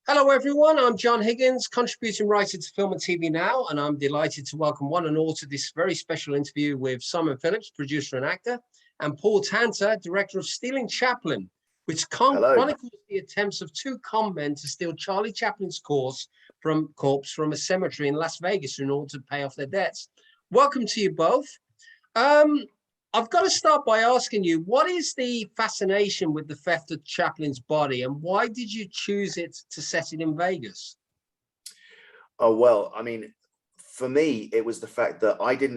Hello, everyone. I'm John Higgins, contributing writer to Film and TV Now, and I'm delighted to welcome one and all to this very special interview with Simon Phillips, producer and actor, and Paul Tanter, director of Stealing Chaplin, which chronicles the attempts of two con men to steal Charlie Chaplin's corpse from a cemetery in Las Vegas in order to pay off their debts. Welcome to you both. I've got to start by asking you, what is the fascination with the theft of Chaplin's body, and why did you choose it to set it in Vegas? Oh, well, I mean, for me, it was the fact that I didn't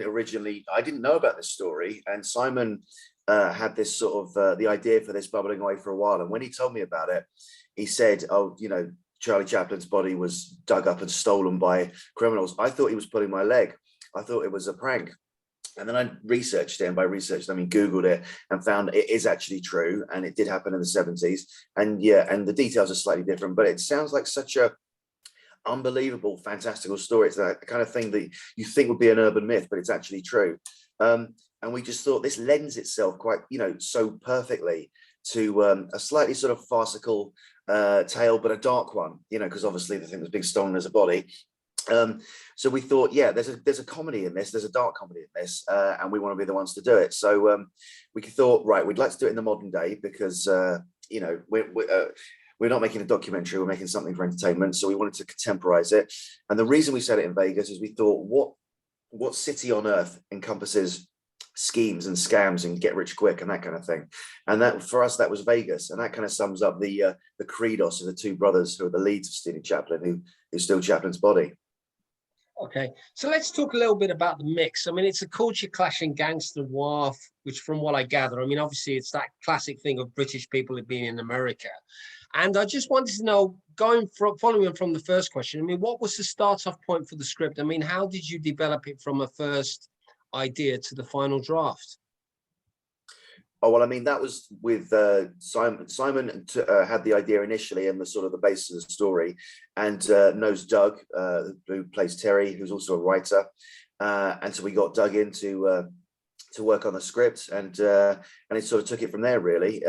know about this story, and Simon had this sort of the idea for this bubbling away for a while. And when he told me about it, he said, oh, you know, Charlie Chaplin's body was dug up and stolen by criminals. I thought he was pulling my leg. I thought it was a prank. And then I researched it, and by researched, I mean Googled it, and found it is actually true, and it did happen in the 70s. And yeah, and the details are slightly different, but it sounds like such a unbelievable, fantastical story. It's that kind of thing that you think would be an urban myth, but it's actually true. And we just thought this lends itself quite, so perfectly to a slightly sort of farcical tale, but a dark one, because obviously the thing was being stolen as a body. So we thought, yeah, there's a comedy in this, there's a dark comedy in this, and we want to be the ones to do it. So we thought, right, we'd like to do it in the modern day because we're not making a documentary, we're making something for entertainment. So we wanted to contemporize it. And the reason we set it in Vegas is we thought, what city on earth encompasses schemes and scams and get rich quick and that kind of thing? And that, for us, that was Vegas. And that kind of sums up the credos of the two brothers who are the leads of Stealing Chaplin, who stole Chaplin's body. Okay, so let's talk a little bit about the mix. I mean, it's a culture clashing gangster war, which from what I gather, I mean, obviously it's that classic thing of British people being in America. And I just wanted to know, following from the first question, I mean, what was the start off point for the script? I mean, how did you develop it from a first idea to the final draft? Oh, well, I mean, that was with Simon. Simon had the idea initially and the sort of the basis of the story, and knows Doug, who plays Terry, who's also a writer. And so we got Doug in to work on the script, and it sort of took it from there, really.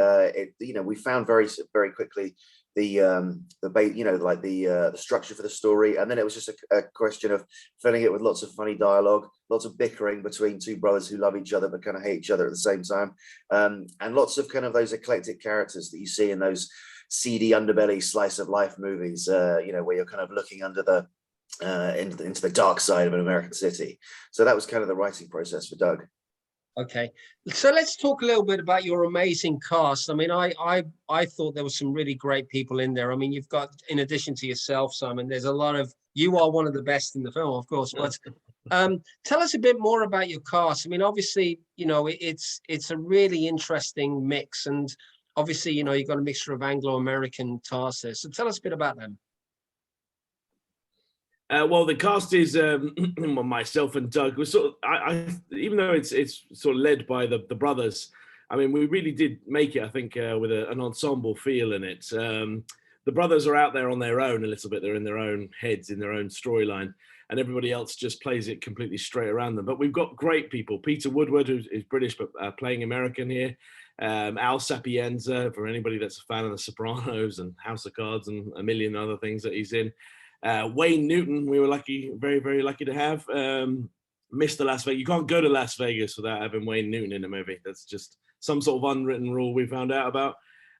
We found very, very quickly the structure for the story, and then it was just a question of filling it with lots of funny dialogue, lots of bickering between two brothers who love each other but kind of hate each other at the same time, and lots of kind of those eclectic characters that you see in those seedy underbelly slice of life movies, where you're kind of looking under the into the dark side of an American city. So that was kind of the writing process for Doug. Okay, so let's talk a little bit about your amazing cast. I mean, I thought there were some really great people in there. I mean, you've got, in addition to yourself, Simon, there's a lot of, you are one of the best in the film, of course, but tell us a bit more about your cast. I mean, obviously, it's a really interesting mix, and obviously, you've got a mixture of Anglo-American cast there. So tell us a bit about them. Well, the cast is myself and Doug. We're sort of, even though it's sort of led by the brothers, I mean, we really did make it, I think, with an ensemble feel in it. The brothers are out there on their own a little bit. They're in their own heads, in their own storyline, and everybody else just plays it completely straight around them. But we've got great people. Peter Woodward, who's British but playing American here. Al Sapienza, for anybody that's a fan of The Sopranos and House of Cards and a million other things that he's in. Wayne Newton, we were lucky, very, very lucky to have. Mr. Las Vegas. You can't go to Las Vegas without having Wayne Newton in a movie. That's just some sort of unwritten rule we found out about.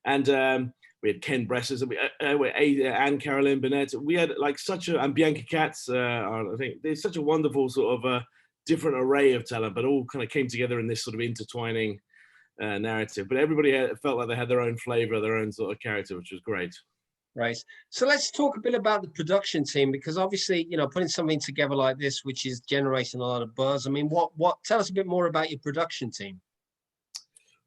And we had Ken Bressers, and Carolyn Burnett. We had like and Bianca Katz. I think there's such a wonderful sort of different array of talent, but all kind of came together in this sort of intertwining narrative. But everybody felt like they had their own flavor, their own sort of character, which was great. Right. So let's talk a bit about the production team, because obviously, putting something together like this, which is generating a lot of buzz. I mean, tell us a bit more about your production team.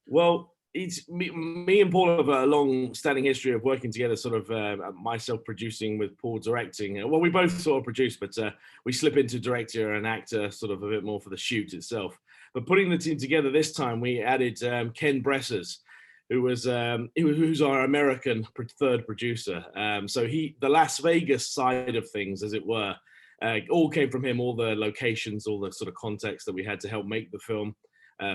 Well, it's me and Paul have a long-standing history of working together, sort of myself producing with Paul directing. Well, we both sort of produce, but we slip into director and actor sort of a bit more for the shoot itself. But putting the team together this time, we added Ken Bressers, who's our American third producer. So the Las Vegas side of things, as it were, all came from him. All the locations, all the sort of context that we had to help make the film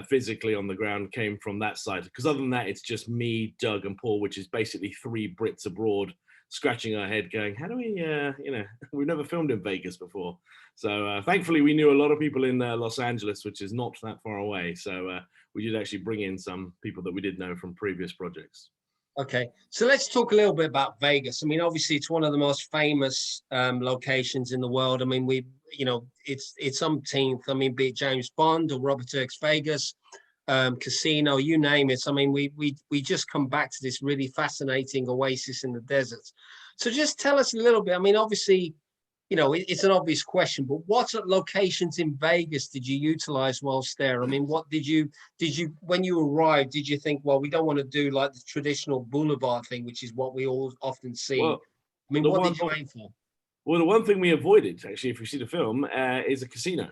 physically on the ground came from that side. Because other than that, it's just me, Doug, and Paul, which is basically three Brits abroad scratching our head going, how do we, we've never filmed in Vegas before. So thankfully we knew a lot of people in Los Angeles, which is not that far away. So we did actually bring in some people that we did know from previous projects. Okay, so let's talk a little bit about Vegas. I mean, obviously, it's one of the most famous locations in the world. I mean, it's umpteenth. I mean, be it James Bond or Robert Turk's Vegas, casino, you name it. I mean, we just come back to this really fascinating oasis in the desert. So just tell us a little bit. I mean, obviously, it's an obvious question, but what locations in Vegas did you utilize whilst there? I mean, what did you, when you arrived, did you think, well, we don't want to do like the traditional boulevard thing, which is what we all often see? Well, I mean, what did you aim for? Well, the one thing we avoided, actually, if you see the film, is a casino.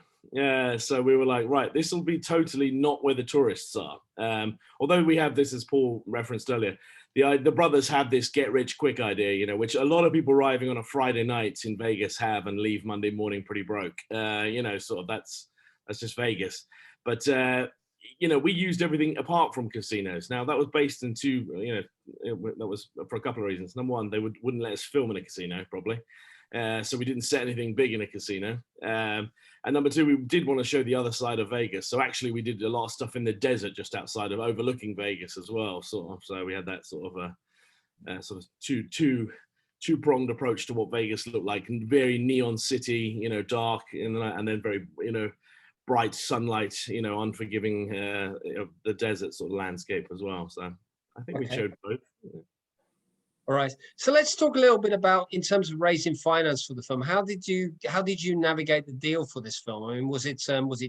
So we were like, right, this will be totally not where the tourists are. Although we have this, as Paul referenced earlier, the brothers have this get-rich-quick idea, which a lot of people arriving on a Friday night in Vegas have and leave Monday morning pretty broke. Sort of that's just Vegas. But we used everything apart from casinos. Now that was based in that was for a couple of reasons. Number one, they wouldn't let us film in a casino, probably. So we didn't set anything big in a casino. And number two, we did want to show the other side of Vegas. So actually we did a lot of stuff in the desert just outside of overlooking Vegas as well, sort of. So we had that sort of two-pronged approach to what Vegas looked like. Very neon city, dark, and then very, bright sunlight, unforgiving, the desert sort of landscape as well. So I think we showed both. All right. So let's talk a little bit about, in terms of raising finance for the film. How did you navigate the deal for this film? I mean, was it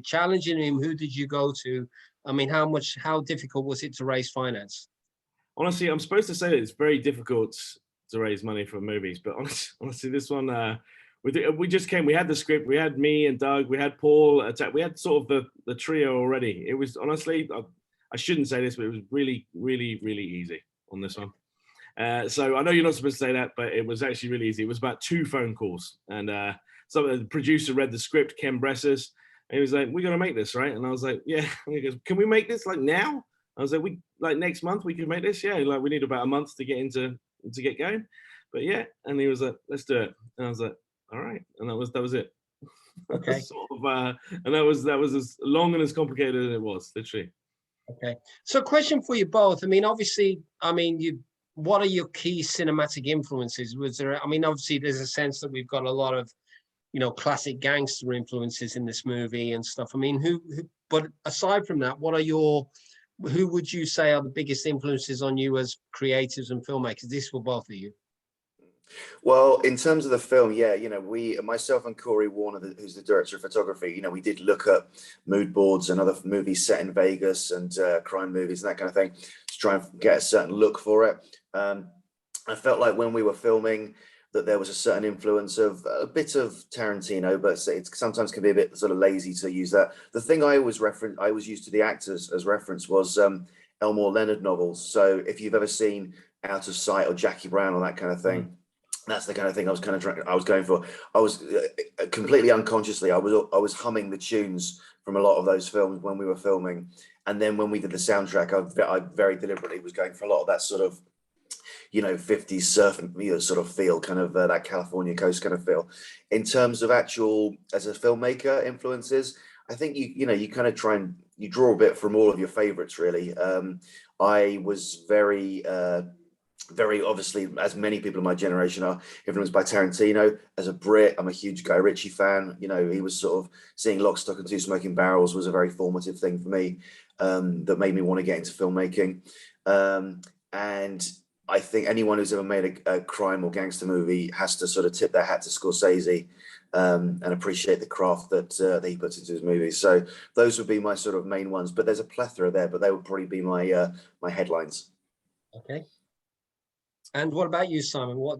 challenging? I mean, who did you go to? I mean, how difficult was it to raise finance? Honestly, I'm supposed to say that it's very difficult to raise money for movies, but honestly, this one, we just came. We had the script. We had me and Doug. We had Paul. We had sort of the trio already. It was honestly, I shouldn't say this, but it was really, really, really easy on this one. So I know you're not supposed to say that, but it was actually really easy. It was about 2 phone calls, and the producer read the script, Ken Bressers, and he was like, "We're gonna make this, right?" And I was like, "Yeah." And he goes, "Can we make this like now?" I was like, "We like next month we can make this." Yeah, like we need about a month to get going, but yeah. And he was like, "Let's do it." And I was like, "All right," and that was it. Okay. And that was as long and as complicated as it was, literally. Okay. So question for you both. I mean, obviously, what are your key cinematic influences? Obviously there's a sense that we've got a lot of, classic gangster influences in this movie and stuff. I mean, but aside from that, who would you say are the biggest influences on you as creatives and filmmakers? This for both of you. Well, in terms of the film, yeah, myself and Corey Warner, who's the director of photography, we did look at mood boards and other movies set in Vegas and crime movies and that kind of thing to try and get a certain look for it. I felt like when we were filming that there was a certain influence of a bit of Tarantino, but it sometimes can be a bit sort of lazy to use that. The thing I always used to the actors as reference was Elmore Leonard novels. So if you've ever seen Out of Sight or Jackie Brown or that kind of thing, that's the kind of thing I was going for. I was completely unconsciously, I was humming the tunes from a lot of those films when we were filming. And then when we did the soundtrack, I very deliberately was going for a lot of that sort of, 50s surf and sort of feel, kind of that California coast kind of feel. In terms of actual, as a filmmaker, influences, I think you kind of try and you draw a bit from all of your favorites, really. I was very obviously, as many people in my generation are, influenced by Tarantino. As a Brit, I'm a huge Guy Ritchie fan. He was sort of seeing Lock, Stock and Two Smoking Barrels was a very formative thing for me, that made me want to get into filmmaking. And I think anyone who's ever made a crime or gangster movie has to sort of tip their hat to Scorsese and appreciate the craft that he puts into his movies. So those would be my sort of main ones. But there's a plethora there, but they would probably be my my headlines. Okay. And what about you, Simon? What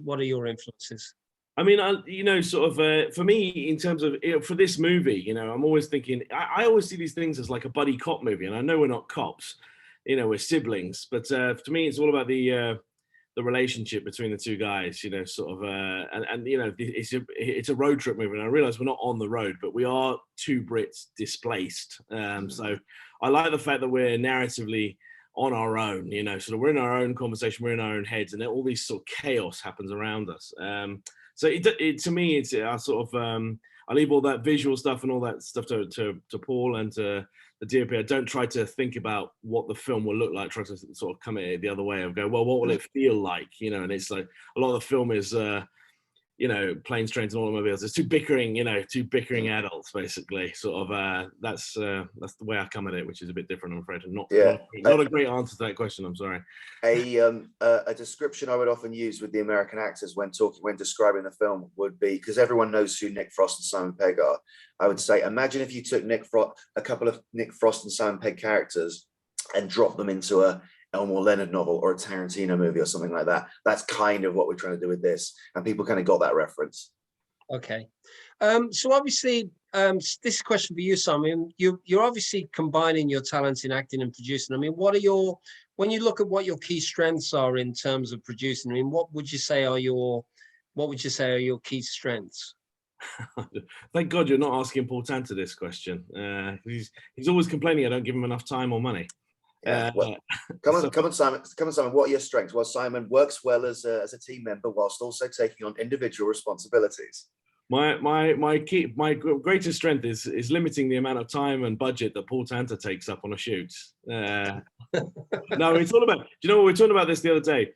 are your influences? I mean, for me, in terms of, for this movie, I'm always thinking, I always see these things as like a buddy cop movie. And I know we're not cops, we're siblings. But to me, it's all about the relationship between the two guys, it's a road trip movie. And I realize we're not on the road, but we are 2 Brits displaced. So I like the fact that we're narratively on our own, you know, sort of we're in our own conversation, we're in our own heads, and then all these sort of chaos happens around us. So to me, it's I sort of I leave all that visual stuff and all that stuff to Paul and to the DOP. I don't try to think about what the film will look like. Try to sort of come at it the other way of go, well, what will it feel like, you know? And it's like a lot of the film is you know, planes, trains, and automobiles. It's two bickering adults, basically. Sort of that's the way I come at it, which is a bit different, I'm afraid. And not a great answer to that question. I'm sorry. A description I would often use with the American actors when describing the film would be, because everyone knows who Nick Frost and Simon Pegg are. I would say, imagine if you took a couple of Nick Frost and Simon Pegg characters and dropped them into a Elmore Leonard novel or a Tarantino movie or something like that. That's kind of what we're trying to do with this, and people kind of got that reference. Okay, so obviously, this is a question for you, Simon. You're obviously combining your talents in acting and producing. I mean, when you look at what your key strengths are in terms of producing, I mean, what would you say are your key strengths? Thank God you're not asking Paul Tanter this question. He's always complaining I don't give him enough time or money. Yeah, well, come on, Simon. What are your strengths? Well, Simon works well as a team member whilst also taking on individual responsibilities. My greatest strength is limiting the amount of time and budget that Paul Tanter takes up on a shoot. No, it's all about. Do you know what we were talking about this the other day?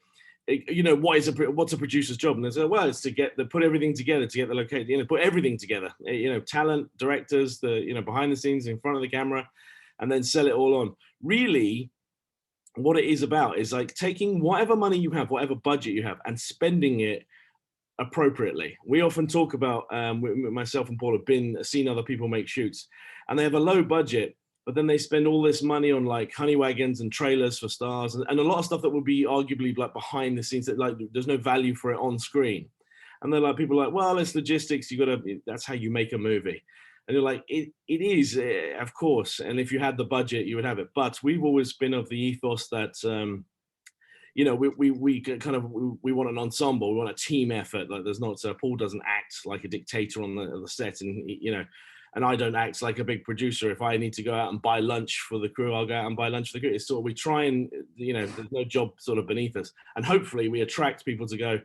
You know, what's a producer's job? And they said, well, it's to put everything together, to get the location, you know, put everything together. You know, talent, directors, behind the scenes, in front of the camera, and then sell it all on. Really, what it is about is like taking whatever money you have, whatever budget you have, and spending it appropriately. We often talk about, myself and Paul have seen other people make shoots, and they have a low budget, but then they spend all this money on like honey wagons and trailers for stars, and a lot of stuff that would be arguably like behind the scenes that like there's no value for it on screen. And they're like, people are like, well, it's logistics. That's how you make a movie. And you're like, it is, of course. And if you had the budget, you would have it. But we've always been of the ethos that, you know, we want an ensemble, we want a team effort. Like there's not, Paul doesn't act like a dictator on the set, and you know, and I don't act like a big producer. If I need to go out and buy lunch for the crew, I'll go out and buy lunch for the crew. It's sort of, we try and, you know, there's no job sort of beneath us, and hopefully we attract people to go,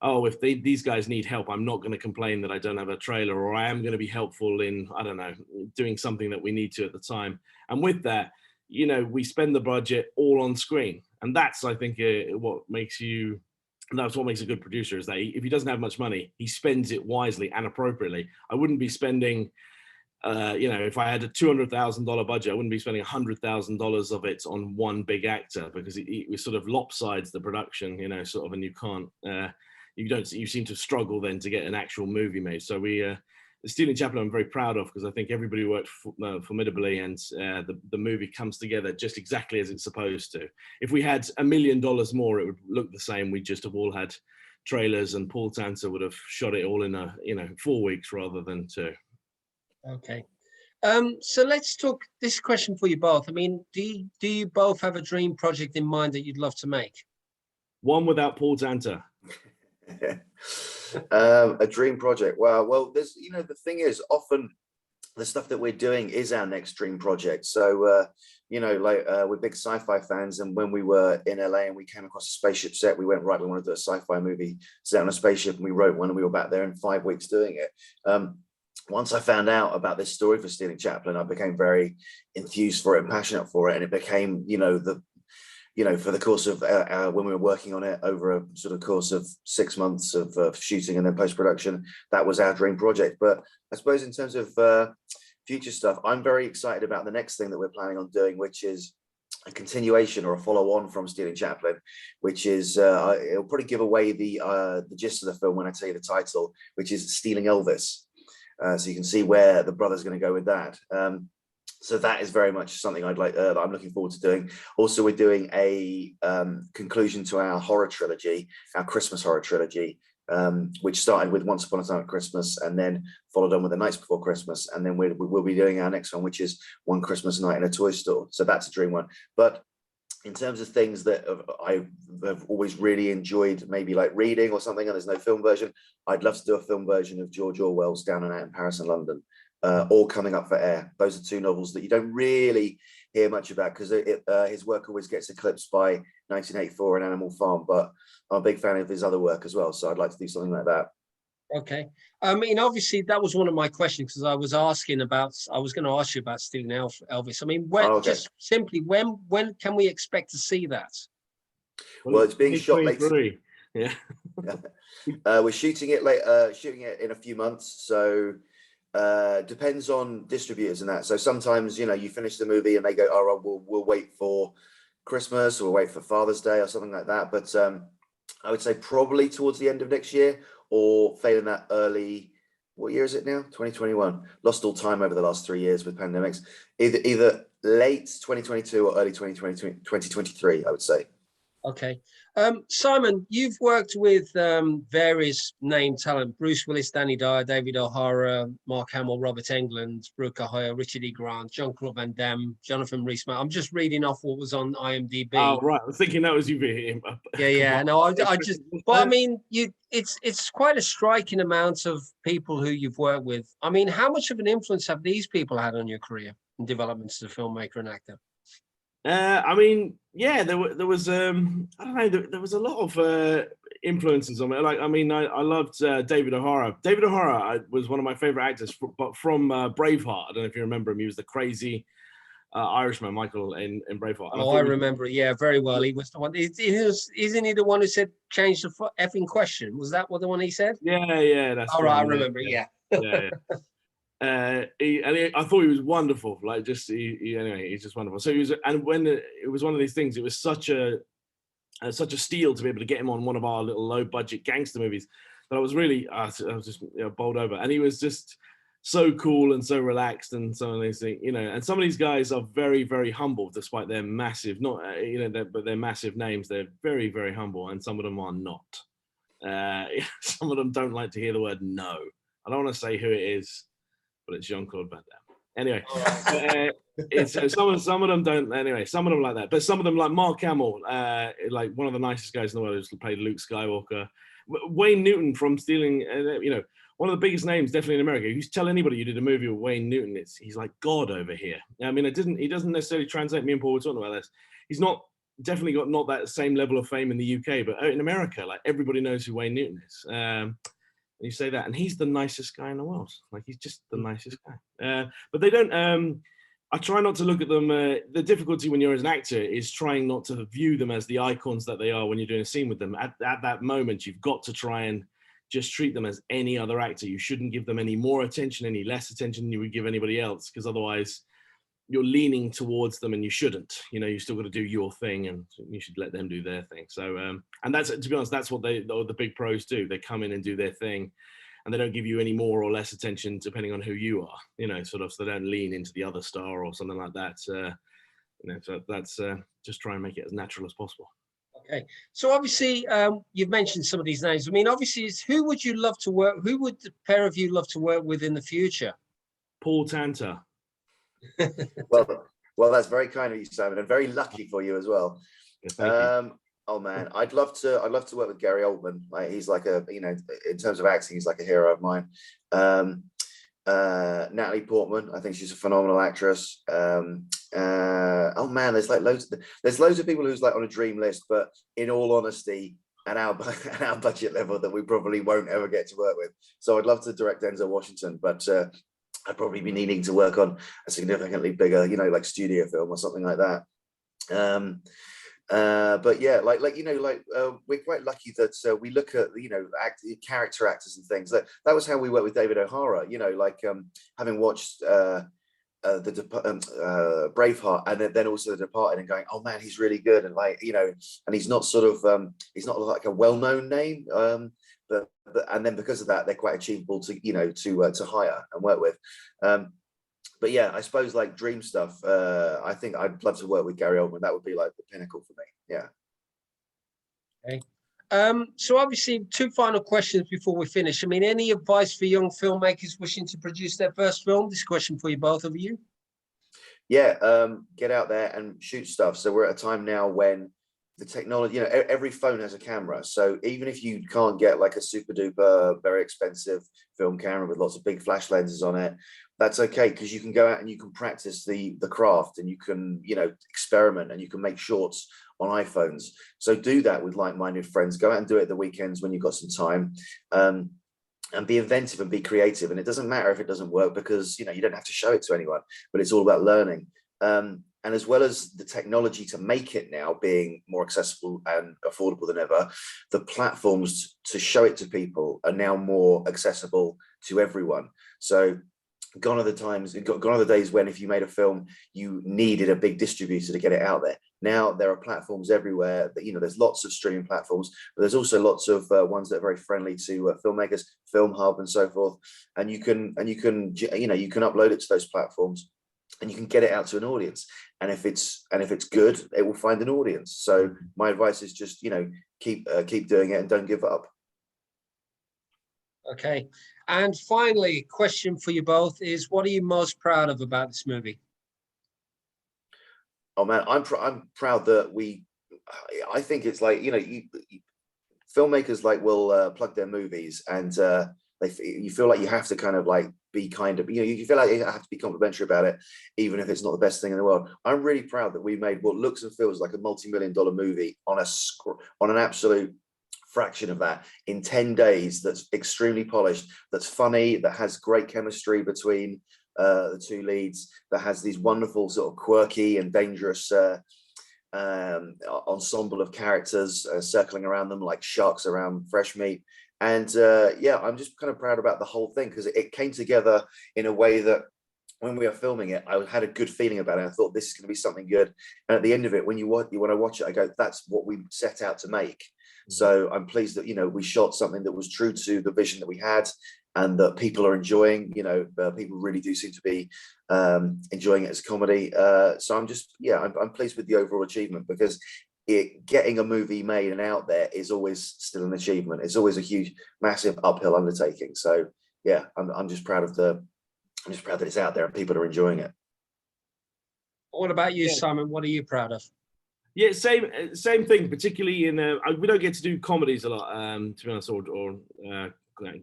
oh, if these guys need help, I'm not going to complain that I don't have a trailer, or I am going to be helpful in, I don't know, doing something that we need to at the time. And with that, you know, we spend the budget all on screen. And that's, I think, what makes a good producer, is that if he doesn't have much money, he spends it wisely and appropriately. I wouldn't be spending, you know, if I had a $200,000 budget, I wouldn't be spending $100,000 of it on one big actor, because it sort of lopsides the production, you know, sort of, and you can't, you seem to struggle then to get an actual movie made. So the Stealing Chaplin I'm very proud of, because I think everybody worked formidably, and the movie comes together just exactly as it's supposed to. If we had $1 million more, it would look the same. We just have all had trailers, and Paul Tanter would have shot it all in 4 weeks rather than 2. Okay. So let's talk, this question for you both. I mean, do you both have a dream project in mind that you'd love to make? One without Paul Tanter. A dream project. Well, there's, you know, the thing is, often the stuff that we're doing is our next dream project. So, you know, like we're big sci-fi fans, and when we were in LA and we came across a spaceship set, we went, right, we want to do a sci-fi movie set on a spaceship, and we wrote one, and we were back there in 5 weeks doing it. Once I found out about this story for Stealing Chaplin, I became very enthused for it and passionate for it, and it became, you know, for the course of when we were working on it over a sort of course of 6 months of shooting and then post-production, that was our dream project. But I suppose in terms of future stuff, I'm very excited about the next thing that we're planning on doing, which is a continuation or a follow-on from Stealing Chaplin, which is, it'll probably give away the gist of the film when I tell you the title, which is Stealing Elvis. So you can see where the brother's going to go with that. So that is very much something I'd like, that I'm looking forward to doing. Also, we're doing a conclusion to our horror trilogy, our Christmas horror trilogy, which started with Once Upon a Time at Christmas, and then followed on with The Nights Before Christmas. And then we'll be doing our next one, which is One Christmas Night in a Toy Store. So that's a dream one. But in terms of things that I have always really enjoyed, maybe like reading or something, and there's no film version, I'd love to do a film version of George Orwell's Down and Out in Paris and London. All coming up for air. Those are 2 novels that you don't really hear much about, because his work always gets eclipsed by 1984 and Animal Farm. But I'm a big fan of his other work as well, so I'd like to do something like that. Okay. I mean, obviously, that was one of my questions, because I was going to ask you about Stealing Elvis. I mean, just simply, when can we expect to see that? Well, it's being shot later. Yeah. We're shooting it in a few months. So depends on distributors and that. So sometimes, you finish the movie and they go, oh, we'll wait for Christmas, or we'll wait for Father's Day or something like that. But I would say probably towards the end of next year, or failing that early, what year is it now? 2021. Lost all time over the last 3 years with pandemics. Either late 2022 or early 2023, I would say. Okay. Simon, you've worked with various named talent: Bruce Willis, Danny Dyer, David O'Hara, Mark Hamill, Robert Englund, Brooke Ahoya, Richard E. Grant, Jean-Claude Van Damme, Jonathan Rhys-Meyers. I'm just reading off what was on IMDb. Oh, right. I was thinking that was you. Yeah. No, I just, but I mean, it's quite a striking amount of people who you've worked with. I mean, how much of an influence have these people had on your career and development as a filmmaker and actor? I mean, yeah, there was I don't know, there was a lot of influences on me. Like, I mean, I loved David O'Hara. David O'Hara was one of my favorite actors, from Braveheart. I don't know if you remember him. He was the crazy Irishman, Michael, in Braveheart. Oh, I remember. Yeah, very well. He was the one. Isn't he the one who said, "Change the effing question"? Was that what the one he said? Yeah. That's all right. I remember. Yeah. Yeah. I thought he was wonderful. Like, just anyway, he's just wonderful. So he was, and when it was one of these things, it was such a steal to be able to get him on one of our little low budget gangster movies. But I was really, I was just bowled over, and he was just so cool and so relaxed, and some of these things, and some of these guys are very, very humble, despite their massive, but they're massive names. They're very, very humble, and some of them are not. Some of them don't like to hear the word no. I don't want to say who it is, but it's Jean-Claude Van Damme. Anyway, it's some of them don't. Anyway, some of them like that, but some of them, like Mark Hamill, like one of the nicest guys in the world, who's played Luke Skywalker. Wayne Newton from Stealing, one of the biggest names definitely in America. You tell anybody you did a movie with Wayne Newton, he's like God over here. I mean, he doesn't necessarily translate. Me and Paul were talking about this. He's definitely got not that same level of fame in the UK, but in America, like, everybody knows who Wayne Newton is. You say that, and he's the nicest guy in the world. Like, he's just the nicest guy. But they don't. I try not to look at them. The difficulty when you're as an actor is trying not to view them as the icons that they are when you're doing a scene with them. At that moment, you've got to try and just treat them as any other actor. You shouldn't give them any more attention, any less attention than you would give anybody else, because otherwise you're leaning towards them, and you shouldn't. You still got to do your thing, and you should let them do their thing. So, and that's, to be honest, that's what the big pros do. They come in and do their thing, and they don't give you any more or less attention depending on who you are. Sort of, so they don't lean into the other star or something like that. So that's just try and make it as natural as possible. Okay, so obviously, you've mentioned some of these names. I mean, obviously, who would the pair of you love to work with in the future? Paul Tanter. Well, that's very kind of you, Simon, and very lucky for you as well. Yeah, oh man, I'd love to work with Gary Oldman. Like, he's like in terms of acting, he's like a hero of mine. Natalie Portman, I think she's a phenomenal actress. Oh man, there's loads of people who's like on a dream list, but in all honesty, at our budget level, that we probably won't ever get to work with. So I'd love to direct Denzel Washington, but I'd probably be needing to work on a significantly bigger, like studio film or something like that. But yeah, we're quite lucky that we look at character actors and things. That was how we worked with David O'Hara. Having watched Braveheart and then also The Departed, and going, oh man, he's really good, and and he's not he's not like a well-known name. But and then because of that, they're quite achievable to hire and work with. But yeah, I suppose like dream stuff. I think I'd love to work with Gary Oldman. That would be like the pinnacle for me. Yeah. Okay. So obviously, two final questions before we finish. I mean, any advice for young filmmakers wishing to produce their first film? This question for you, both of you. Yeah, get out there and shoot stuff. So we're at a time now when the technology, every phone has a camera. So even if you can't get like a super duper, very expensive film camera with lots of big flash lenses on it, that's okay, because you can go out and you can practice the craft, and you can, experiment, and you can make shorts on iPhones. So do that with like-minded friends. Go out and do it at the weekends when you've got some time. And be inventive and be creative. And it doesn't matter if it doesn't work, because you don't have to show it to anyone, but it's all about learning. And as well as the technology to make it now being more accessible and affordable than ever, the platforms to show it to people are now more accessible to everyone. So gone are the days when if you made a film, you needed a big distributor to get it out there. Now there are platforms everywhere that, there's lots of streaming platforms, but there's also lots of ones that are very friendly to filmmakers, Film Hub and so forth. And you can upload it to those platforms, and you can get it out to an audience. And if it's good, it will find an audience. So my advice is just, keep doing it and don't give up. Okay. And finally, question for you both is, what are you most proud of about this movie? Oh man, I'm proud that I think it's like, filmmakers like will plug their movies, and you feel like you have to kind of like be you feel like you have to be complimentary about it, even if it's not the best thing in the world. I'm really proud that we made what looks and feels like a multi-million-dollar movie on an absolute fraction of that in 10 days. That's extremely polished, that's funny, that has great chemistry between the two leads, that has these wonderful sort of quirky and dangerous ensemble of characters circling around them like sharks around fresh meat. And yeah, I'm just kind of proud about the whole thing, because it came together in a way that when we were filming it, I had a good feeling about it. I thought this is going to be something good. And at the end of it, when I watch it, I go, that's what we set out to make. So I'm pleased that, we shot something that was true to the vision that we had, and that people are enjoying. People really do seem to be enjoying it as comedy. So I'm pleased with the overall achievement, because getting a movie made and out there is always still an achievement. It's always a huge, massive uphill undertaking. So yeah, I'm just proud that it's out there and people are enjoying it. What about you, Simon? What are you proud of? Yeah, same thing. Particularly in we don't get to do comedies a lot, to be honest, or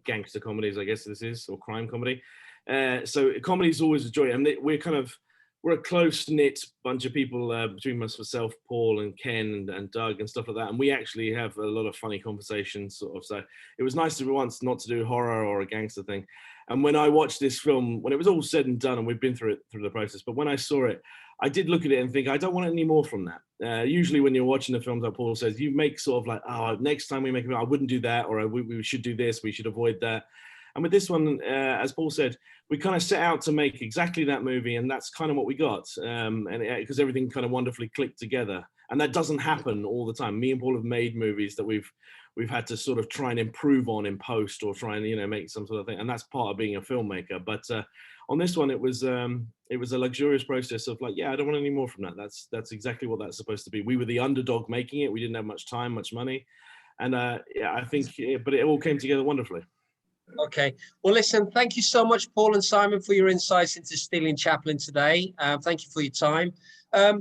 gangster comedies, I guess this is, or crime comedy. So comedy is always a joy, and we're a close-knit bunch of people between myself, Paul, and Ken, and Doug, and stuff like that. And we actually have a lot of funny conversations, sort of. So it was nice to once not to do horror or a gangster thing. And when I watched this film, when it was all said and done, and we've been through the process, but when I saw it, I did look at it and think, I don't want any more from that. Usually when you're watching the films, like Paul says, you make sort of like, oh, next time we make a film, I wouldn't do that, or we should do this, we should avoid that. And with this one, as Paul said, we kind of set out to make exactly that movie, and that's kind of what we got. And because everything kind of wonderfully clicked together, and that doesn't happen all the time. Me and Paul have made movies that we've had to sort of try and improve on in post, or try and make some sort of thing, and that's part of being a filmmaker. But on this one, it was a luxurious process of like, yeah, I don't want any more from that. That's exactly what that's supposed to be. We were the underdog making it. We didn't have much time, much money, and yeah, I think, but it all came together wonderfully. Okay. Well, listen, thank you so much, Paul and Simon, for your insights into Stealing Chaplin today. Thank you for your time.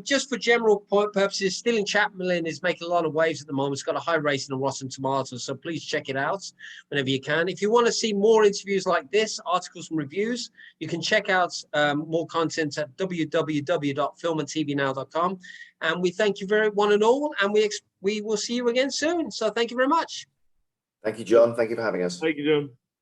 Just for general purposes, Stealing Chaplin is making a lot of waves at the moment. It's got a high rating on Rotten Tomatoes, so please check it out whenever you can. If you want to see more interviews like this, articles and reviews, you can check out more content at www.filmandtvnow.com. And we thank you one and all, and we will see you again soon. So thank you very much. Thank you, John. Thank you for having us. Thank you, John.